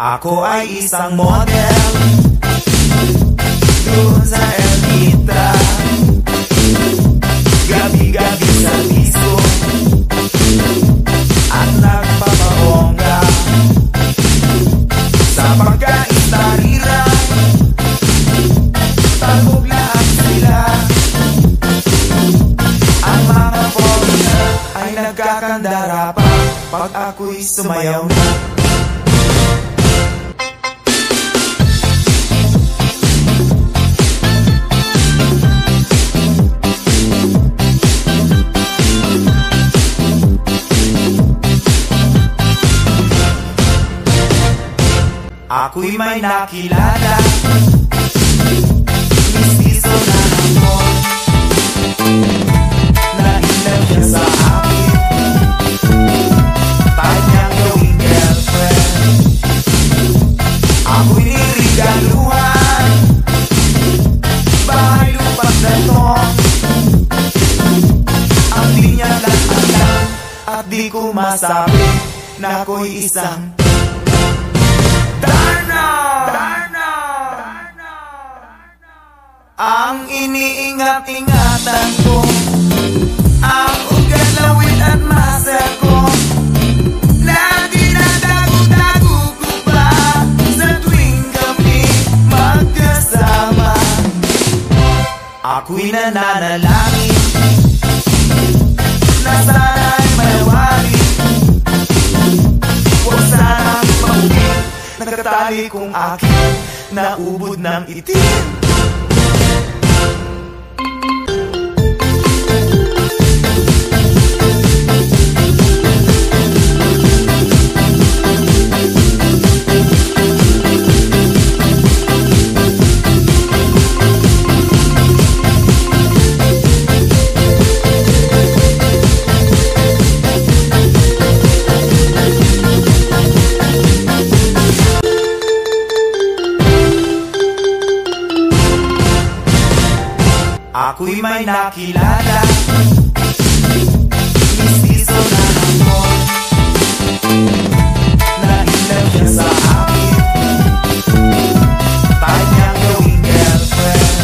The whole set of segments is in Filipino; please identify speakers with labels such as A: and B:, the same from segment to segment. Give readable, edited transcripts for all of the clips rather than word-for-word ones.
A: Ako ay isang model doon sa Ermita, gabi-gabi sa disco at nagpapabongga sa pagkain-tarira. Talbog lahat sila, ang mga foreigner ay nagkakandara pa pag ako'y sumayaw na. Ako'y may nakilala, mistiso na ako, na-inlove niya sa akin, type niyang gawing girlfriend. Ako'y nirigaluhan, bahay lupa na to, ang di niya lang alam at di ko masabi na ako'y isang ang iniingat-ingatan ko, ang ugalawin at muscle ko, na dinadago-dago ko pa sa tuwing kami magkasama. Ako'y nananalangin na sana'y mawari, huwag sana'ng maulit nagkatali kong akin na ubod ng itim. Ako'y may nakilala, mistiso na ako, na-inlove niya sa akin, type niyang gawing girlfriend.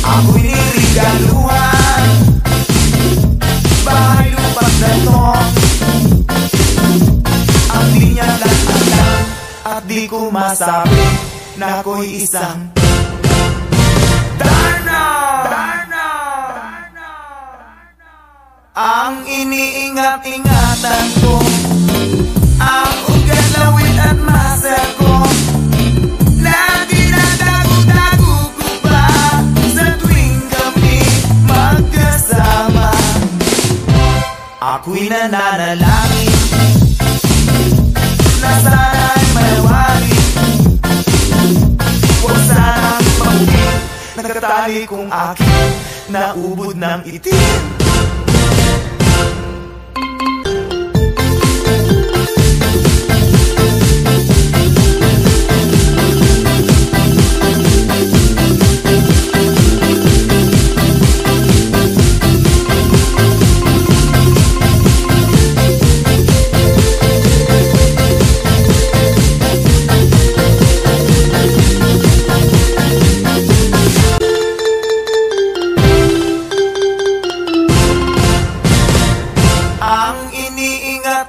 A: Ako'y nirigaluhan, bahay lupa na to, ang di niya lang alam at di ko masabi na ako'y isang ang iniingat-ingatan ko, ang ugalawin at muscle ko, na dinadago-dago ko pa sa tuwing kami magkasama. Ako'y nananalangin na sana'y mawari, huwag sana'ng maulit nagkatali kong akin na ubod ng itim.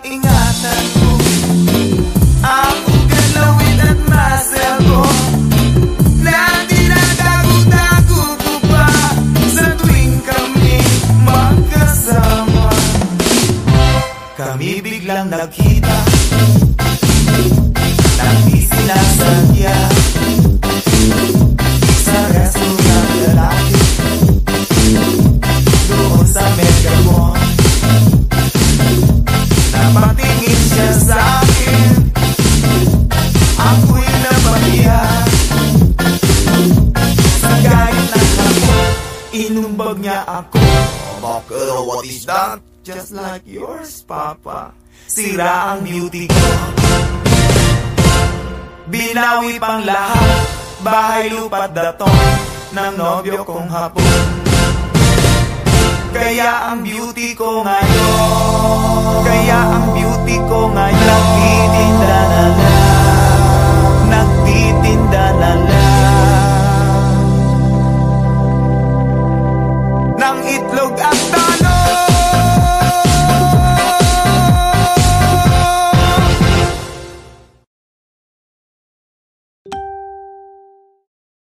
A: Ingatan ko, ang ugalawin at muscle ko, na dinadago-dago ko pa sa tuwing kami magkasama. Kami biglang nagkita, nang di sinasadya, sa restaurant lalaki, doon sa Mega Mall. Napatingin siya sa akin, ako'y napahiya, sa gayat ng hapon, inumbag niya ako. Bakit, what is that? Just like yours, Papa. Sira ang beauty ko, binawi pang lahat, bahay lupa't daton ng nobyo kong hapon. Kaya ang beauty ko ngayon, kaya ang beauty ko ngayon nagtitinda na lang.